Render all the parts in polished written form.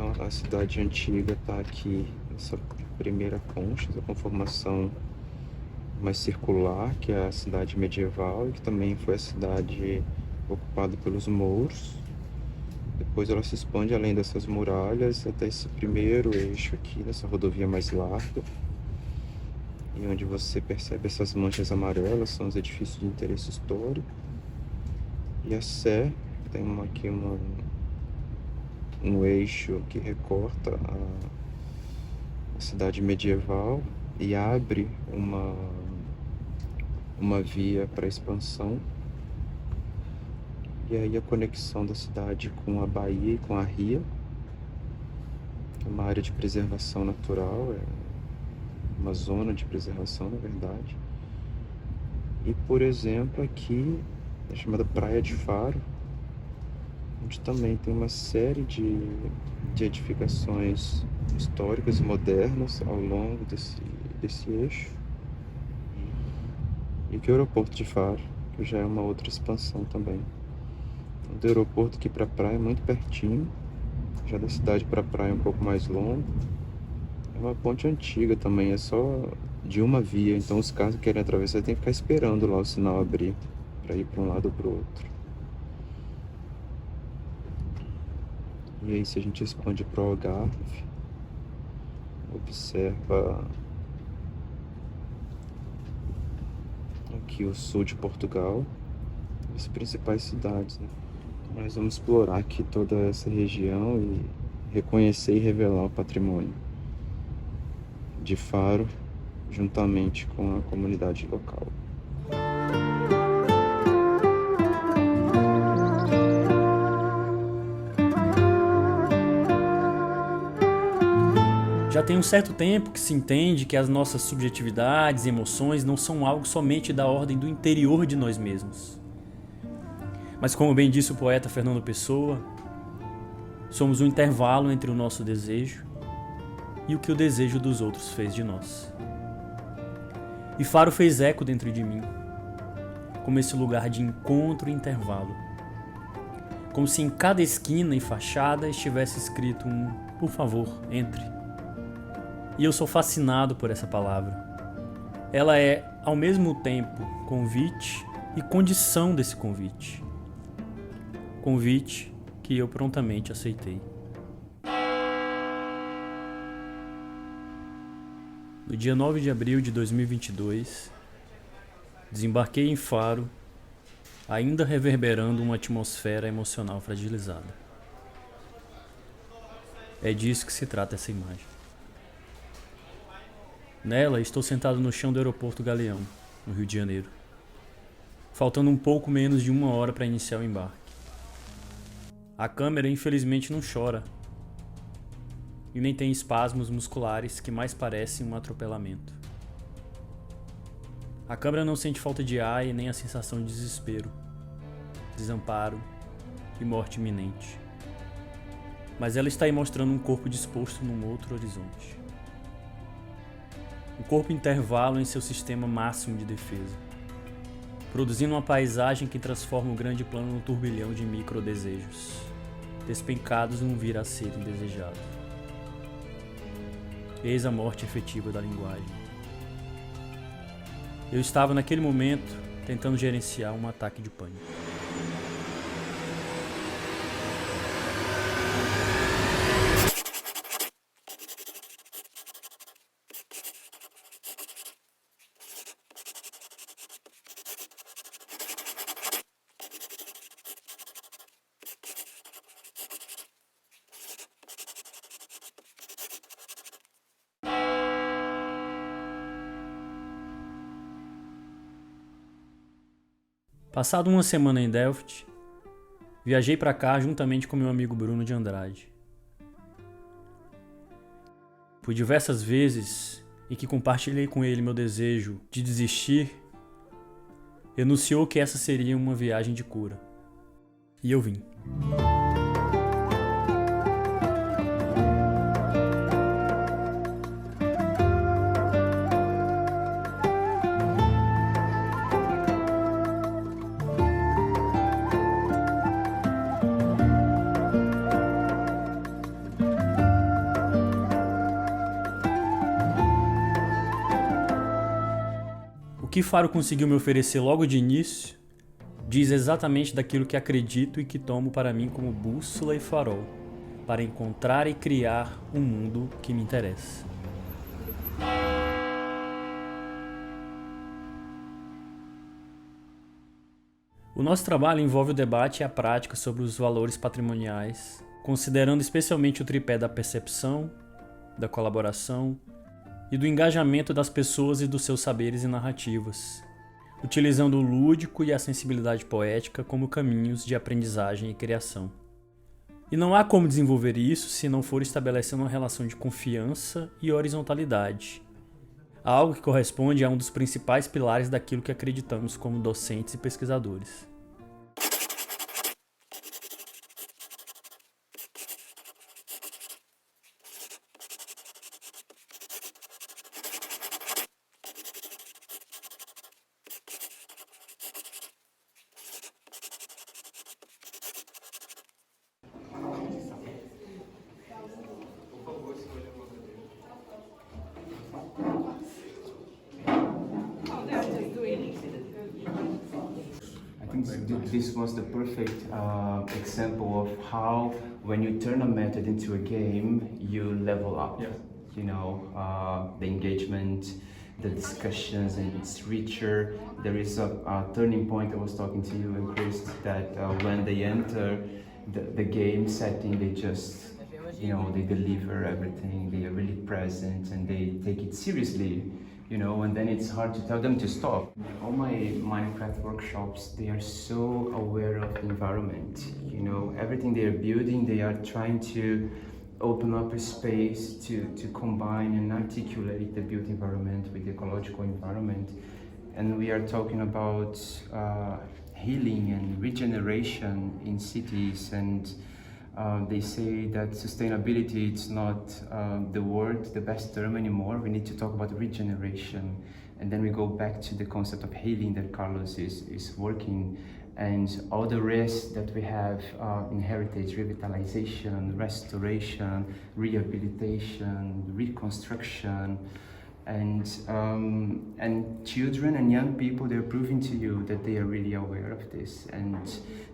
Então a cidade antiga está aqui, essa primeira concha, essa conformação mais circular, que é a cidade medieval, e que também foi a cidade ocupada pelos mouros. Depois ela se expande além dessas muralhas até esse primeiro eixo aqui, nessa rodovia mais larga. E onde você percebe essas manchas amarelas são os edifícios de interesse histórico. E a Sé tem aqui um eixo que recorta a cidade medieval e abre uma via para expansão. E aí a conexão da cidade com a Bahia e com a Ria, que é uma área de preservação natural, é uma zona de preservação, na verdade. E, por exemplo, aqui é chamada Praia de Faro, onde também tem uma série de edificações históricas e modernas ao longo desse eixo. E aqui é o aeroporto de Faro, que já é uma outra expansão também. Então, do aeroporto aqui para a praia é muito pertinho, já da cidade para a praia é um pouco mais longo. É uma ponte antiga também, é só de uma via, então os carros que querem atravessar tem que ficar esperando lá o sinal abrir para ir para um lado ou para o outro. E aí, se a gente expande para o Algarve, observa aqui o sul de Portugal, as principais cidades, né? Nós vamos explorar aqui toda essa região e reconhecer e revelar o patrimônio de Faro, juntamente com a comunidade local. Já tem um certo tempo que se entende que as nossas subjetividades e emoções não são algo somente da ordem do interior de nós mesmos. Mas, como bem disse o poeta Fernando Pessoa, somos um intervalo entre o nosso desejo e o que o desejo dos outros fez de nós. E Faro fez eco dentro de mim, como esse lugar de encontro e intervalo. Como se em cada esquina e fachada estivesse escrito um "por favor, entre". E eu sou fascinado por essa palavra. Ela é, ao mesmo tempo, convite e condição desse convite. Convite que eu prontamente aceitei. No dia 9 de abril de 2022, desembarquei em Faro, ainda reverberando uma atmosfera emocional fragilizada. É disso que se trata essa imagem. Nela, estou sentado no chão do aeroporto Galeão, no Rio de Janeiro, faltando um pouco menos de 1 hora para iniciar o embarque. A câmera, infelizmente, não chora e nem tem espasmos musculares que mais parecem um atropelamento. A câmera não sente falta de ar e nem a sensação de desespero, desamparo e morte iminente. Mas ela está aí mostrando um corpo disposto num outro horizonte. Um corpo intervalo em seu sistema máximo de defesa, produzindo uma paisagem que transforma o grande plano num turbilhão de microdesejos, despencados num vir a ser indesejado. Eis a morte efetiva da linguagem. Eu estava naquele momento tentando gerenciar um ataque de pânico. Passado uma semana em Delft, viajei para cá juntamente com meu amigo Bruno de Andrade. Por diversas vezes em que compartilhei com ele meu desejo de desistir, enunciou que essa seria uma viagem de cura. E eu vim. que Faro conseguiu me oferecer logo de início diz exatamente daquilo que acredito e que tomo para mim como bússola e farol, para encontrar e criar um mundo que me interessa. O nosso trabalho envolve o debate e a prática sobre os valores patrimoniais, considerando especialmente o tripé da percepção, da colaboração e do engajamento das pessoas e dos seus saberes e narrativas, utilizando o lúdico e a sensibilidade poética como caminhos de aprendizagem e criação. E não há como desenvolver isso se não for estabelecendo uma relação de confiança e horizontalidade, algo que corresponde a um dos principais pilares daquilo que acreditamos como docentes e pesquisadores. I think this was the perfect example of how, when you turn a method into a game, you level up. Yeah. You know, the engagement, the discussions, and it's richer. There is a turning point. I was talking to you and Chris that when they enter the game setting, they just, you know, they deliver everything. They are really present and they take it seriously. You know, and then it's hard to tell them to stop. All my Minecraft workshops, they are so aware of the environment. You know, everything they are building, they are trying to open up a space to combine and articulate the built environment with the ecological environment. And we are talking about healing and regeneration in cities, and they say that sustainability is not the best term anymore. We need to talk about regeneration. And then we go back to the concept of healing that Carlos is working, and all the rest that we have in heritage: revitalization, restoration, rehabilitation, reconstruction. And children and young people, they're proving to you that they are really aware of this, and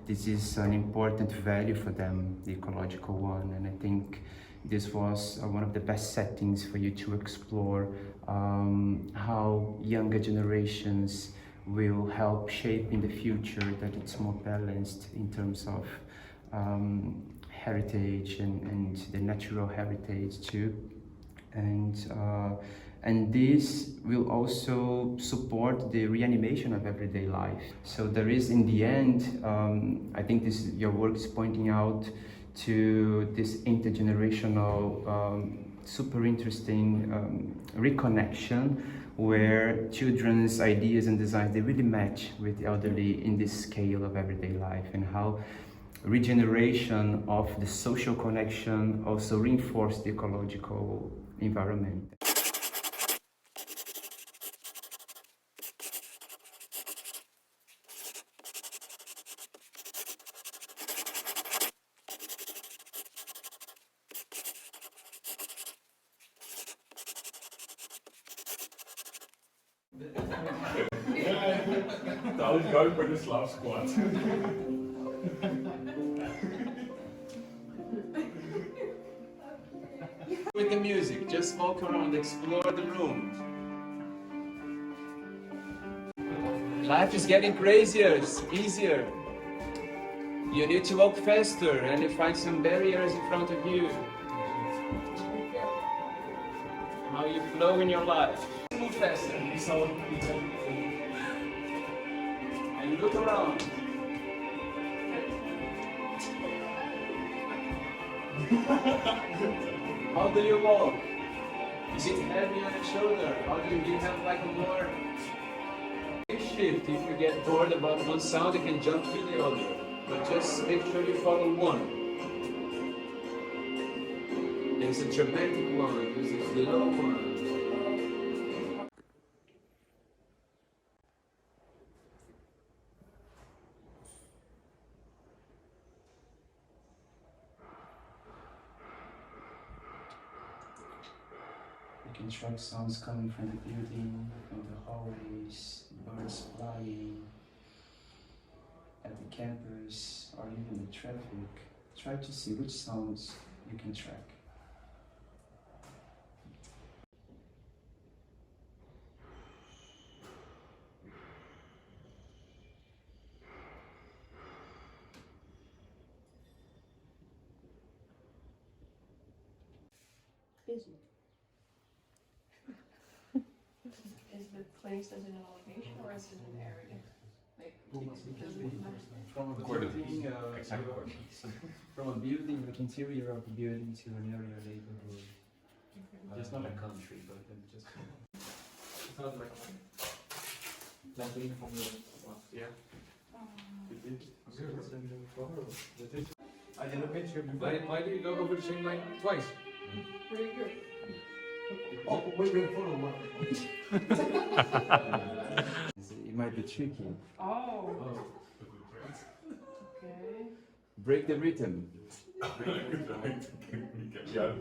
this is an important value for them, the ecological one. And I think this was one of the best settings for you to explore how younger generations will help shape in the future, that it's more balanced in terms of heritage and the natural heritage too. And this will also support the reanimation of everyday life. So there is, in the end, I think your work is pointing out to this intergenerational, super interesting reconnection, where children's ideas and designs, they really match with the elderly in this scale of everyday life, and how regeneration of the social connection also reinforce the ecological environment. I'll go for the Slav squat. With the music, just walk around, explore the room. Life is getting crazier, it's easier. You need to walk faster and you find some barriers in front of you. How you flow in your life. Move faster. And look around. How do you walk? Is it heavy on your shoulder? How do you have like a more shift? If you get bored about one sound, you can jump to the other. But just make sure you follow one. There's a dramatic one, there's a slow one. can track sounds coming from the building, from the hallways, birds flying, at the campus, or even the traffic. Try to see which sounds you can track. Is the place as in a location or as in an area? Like, does it matter? From a building, from a building, like interior of a building to an area neighborhood. Just not a country, but just. Sounds like nothing from the yeah. I did a picture. Why do you go over the same line twice? Very good. Oh, wait, follow It might be tricky. Oh. Okay. Break the rhythm. Yes.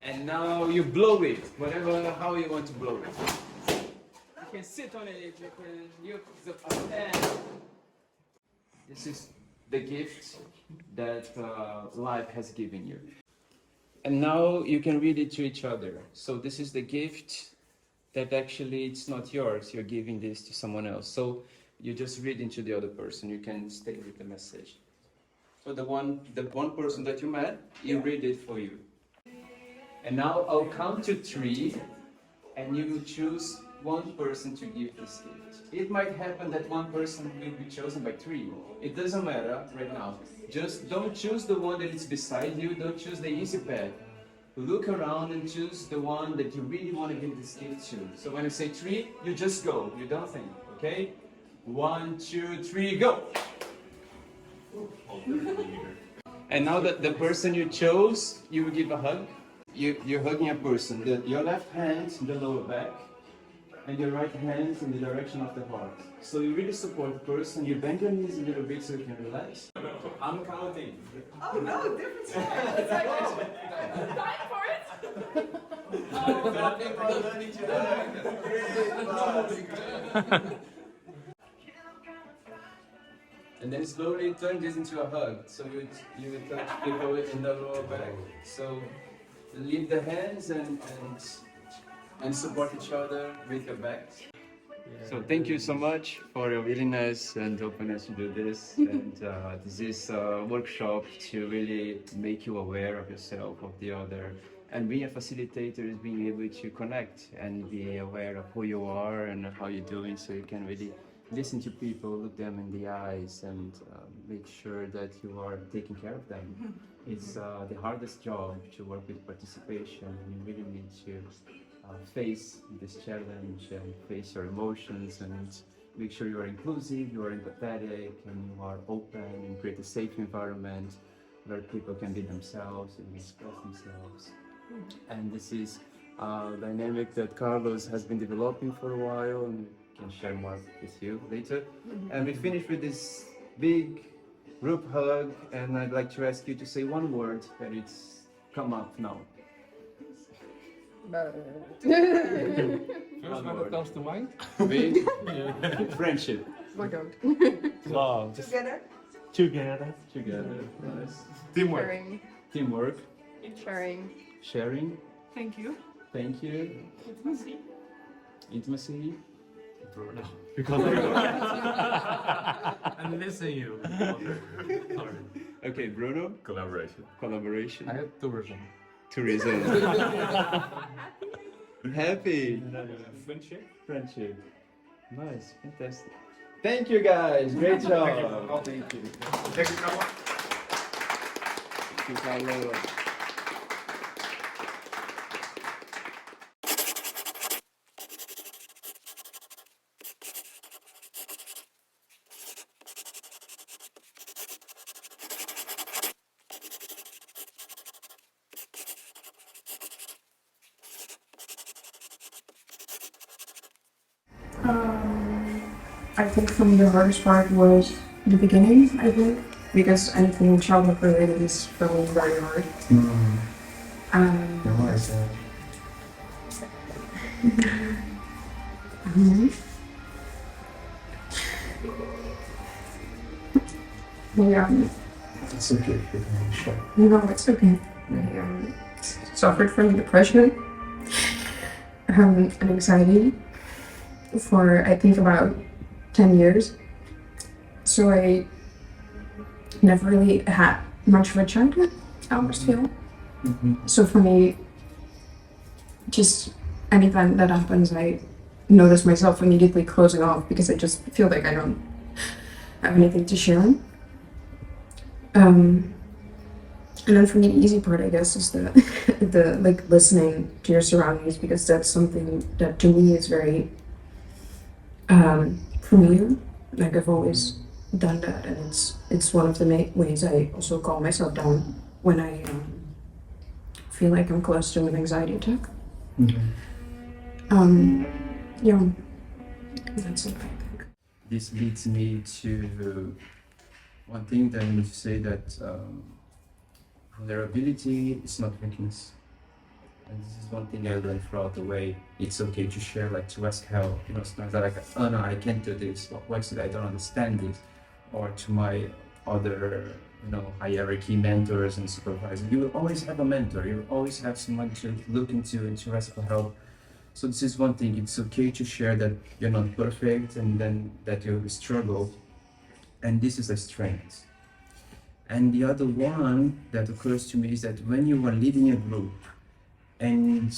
And now you blow it, whatever, how you want to blow it. You can sit on it, you can use the pen. This is the gift that life has given you. And now you can read it to each other. So this is the gift that actually it's not yours, you're giving this to someone else. So you just read into the other person, you can stay with the message. So the one person that you met, you read it for you. And now I'll count to 3 and you will choose one person to give this gift. It might happen that one person will be chosen by 3. It doesn't matter right now. Just don't choose the one that is beside you, don't choose the easy path. Look around and choose the one that you really want to give this gift to. So when I say 3, you just go, you don't think, okay? 1, 2, 3, go! And now that the person you chose, you will give a hug. You're hugging a person. Your left hand in the lower back, and your right hand in the direction of the heart. So you really support the person. You bend your knees a little bit so you can relax. I'm counting. Oh no, different style. It's like, time for it. And then slowly turn this into a hug. So you will touch people in the lower back. So leave the hands and support each other with your backs. So thank you so much for your willingness and openness to do this. And this is a workshop to really make you aware of yourself, of the other. And being a facilitator is being able to connect and be aware of who you are and how you're doing, so you can really listen to people, look them in the eyes, and make sure that you are taking care of them. It's the hardest job to work with participation, and you really need to face this challenge and face your emotions and make sure you are inclusive, you are empathetic, and you are open and create a safe environment where people can be themselves and express themselves. And this is a dynamic that Carlos has been developing for a while, and can share more with you later. And we finish with this big group hug, and I'd like to ask you to say one word that it's come up now. First one that comes to mind? Big friendship. My God. Love. Together. Together. Together. Nice. Teamwork. Sharing. Teamwork. Sharing. Sharing. Thank you. Thank you. Intimacy. Intimacy. Bruno. And listen you. Okay, Bruno. Collaboration. Collaboration. I had tourism. Tourism. Happy. Friendship. Friendship. Nice. Fantastic. Thank you guys. Great job. Thank you. Thank you, Carlo. Thank you, Carlo. I think for me the hardest part was the beginning, I think, because anything childhood related is for me very hard. Why is that? Yeah, It's okay. no, it's okay. I suffered from depression and anxiety for I think about 10 years. So I never really had much of a childhood, I almost feel. So for me, just anytime that happens, I notice myself immediately closing off because I just feel like I don't have anything to share. And then for me, the easy part, I guess, is the like listening to your surroundings, because that's something that to me is very familiar. Like I've always done that, and it's one of the ways I also calm myself down when I feel like I'm close to an anxiety attack. Yeah, that's it, I think. This leads me to one thing that I need to say, that vulnerability is not weakness. And this is one thing I learned throughout the way. It's okay to share, like to ask help. You know, sometimes I'm like, oh no, I can't do this. Why should I don't understand this? Or to my other, hierarchy mentors and supervisors. You will always have a mentor. You will always have someone to look into and to ask for help. So this is one thing. It's okay to share that you're not perfect and then that you struggle. And this is a strength. And the other one that occurs to me is that when you are leading a group and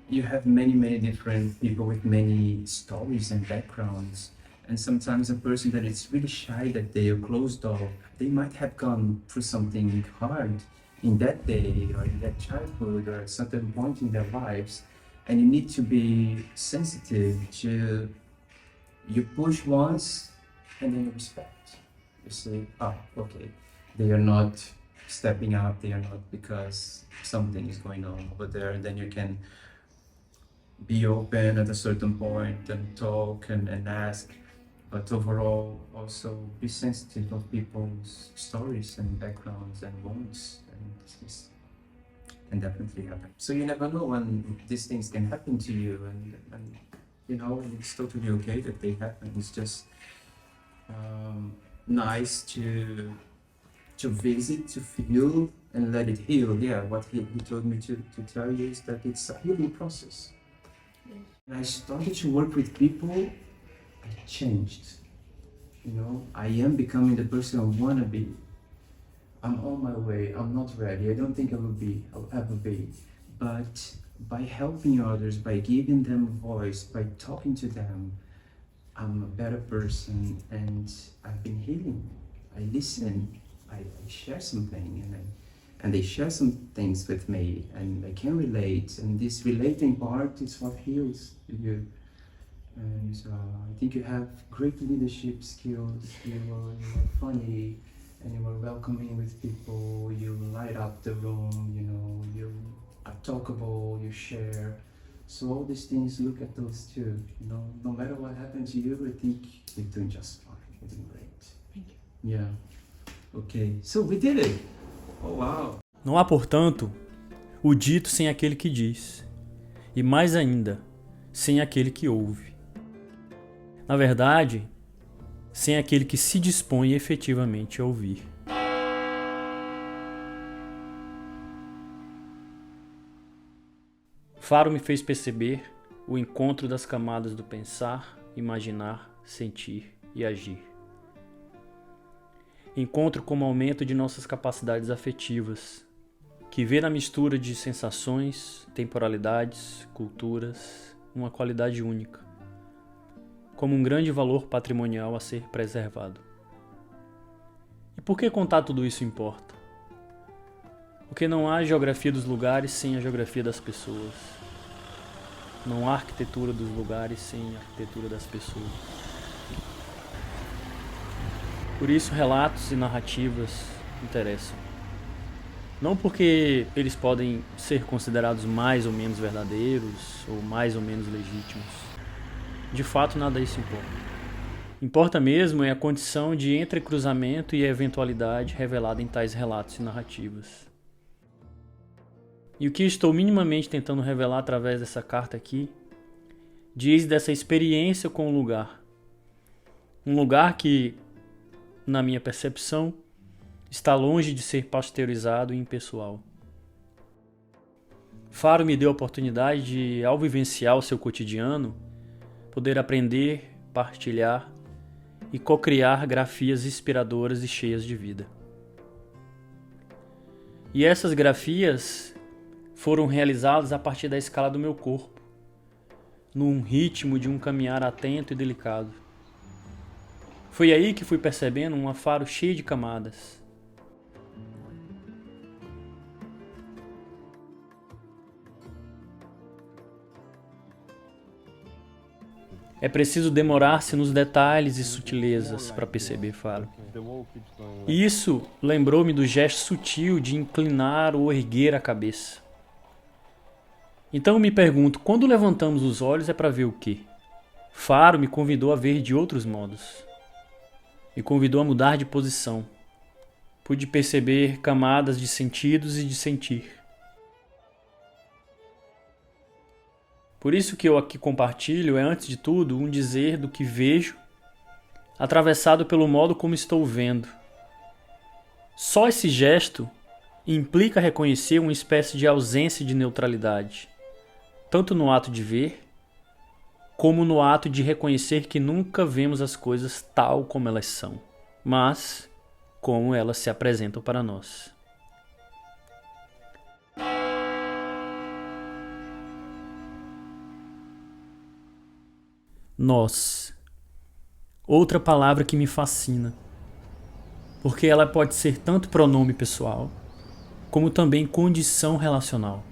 you have many different people with many stories and backgrounds, and sometimes a person that is really shy that day or closed off, they might have gone through something hard in that day or in that childhood or at certain point in their lives, and you need to be sensitive to, you push once and then you respect. You say, okay, they are not stepping up, they are not because something is going on over there, and then you can be open at a certain point and talk and ask, but overall also be sensitive of people's stories and backgrounds and wounds, and this can definitely happen. So you never know when these things can happen to you, and it's totally okay that they happen. It's just nice to visit, to feel and let it heal. Yeah, what he told me to tell you is that it's a healing process. When I started to work with people, I changed. I am becoming the person I want to be. I'm on my way. I'm not ready. I don't think I'll ever be. But by helping others, by giving them a voice, by talking to them, I'm a better person, and I've been healing. I listen, I share something, and they share some things with me, and I can relate, and this relating part is what heals you. And I think you have great leadership skills. You are funny, and you are welcoming with people. You light up the room. You are talkable. You share. So all these things, look at those too. No matter what happened to you, I think you're doing just fine. You're doing great. Thank you. Yeah. Okay. So we did it. Oh wow. Não há, portanto, o dito sem aquele que diz, e mais ainda, sem aquele que ouve. Na verdade, sem aquele que se dispõe efetivamente a ouvir. Faro me fez perceber o encontro das camadas do pensar, imaginar, sentir e agir. Encontro como aumento de nossas capacidades afetivas, que vê na mistura de sensações, temporalidades, culturas, uma qualidade única, como um grande valor patrimonial a ser preservado. E por que contar tudo isso importa? Porque não há geografia dos lugares sem a geografia das pessoas. Não há arquitetura dos lugares sem a arquitetura das pessoas. Por isso, relatos e narrativas interessam. Não porque eles podem ser considerados mais ou menos verdadeiros ou mais ou menos legítimos. De fato, nada disso importa. Importa mesmo é a condição de entrecruzamento e eventualidade revelada em tais relatos e narrativas. E o que estou minimamente tentando revelar através dessa carta aqui, diz dessa experiência com o lugar. Um lugar que, na minha percepção, está longe de ser pasteurizado e impessoal. Faro me deu a oportunidade de, ao vivenciar o seu cotidiano, poder aprender, partilhar e co-criar grafias inspiradoras e cheias de vida. E essas grafias foram realizadas a partir da escala do meu corpo, num ritmo de um caminhar atento e delicado. Foi aí que fui percebendo um Faro cheio de camadas. É preciso demorar-se nos detalhes e sutilezas para perceber Faro. E isso lembrou-me do gesto sutil de inclinar ou erguer a cabeça. Então eu me pergunto, quando levantamos os olhos é para ver o quê? Faro me convidou a ver de outros modos. Me convidou a mudar de posição. Pude perceber camadas de sentidos e de sentir. Por isso que eu aqui compartilho é, antes de tudo, um dizer do que vejo, atravessado pelo modo como estou vendo. Só esse gesto implica reconhecer uma espécie de ausência de neutralidade, tanto no ato de ver, como no ato de reconhecer que nunca vemos as coisas tal como elas são, mas como elas se apresentam para nós. Nós. Outra palavra que me fascina, porque ela pode ser tanto pronome pessoal, como também condição relacional.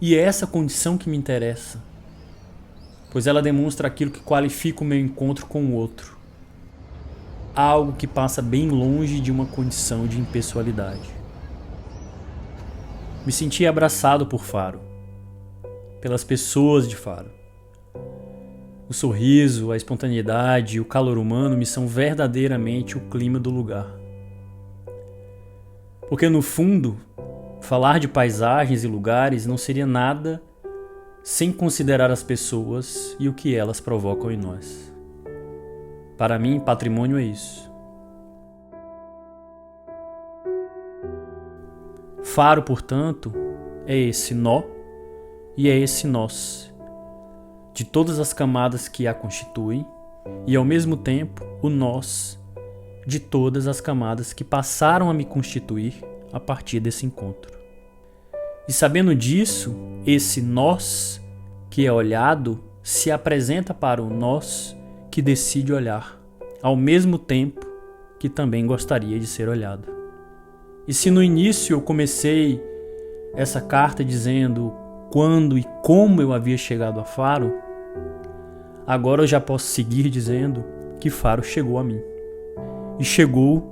E é essa condição que me interessa, pois ela demonstra aquilo que qualifica o meu encontro com o outro. Algo que passa bem longe de uma condição de impessoalidade. Me senti abraçado por Faro, pelas pessoas de Faro. O sorriso, a espontaneidade e o calor humano me são verdadeiramente o clima do lugar. Porque no fundo, falar de paisagens e lugares não seria nada sem considerar as pessoas e o que elas provocam em nós. Para mim, patrimônio é isso. Faro, portanto, é esse nó e é esse nós, de todas as camadas que a constituem, e ao mesmo tempo o nós de todas as camadas que passaram a me constituir a partir desse encontro. E sabendo disso, esse nós que é olhado se apresenta para o nós que decide olhar, ao mesmo tempo que também gostaria de ser olhado. E se no início eu comecei essa carta dizendo quando e como eu havia chegado a Faro, agora eu já posso seguir dizendo que Faro chegou a mim. E chegou,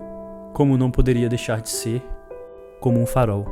como não poderia deixar de ser, como um farol.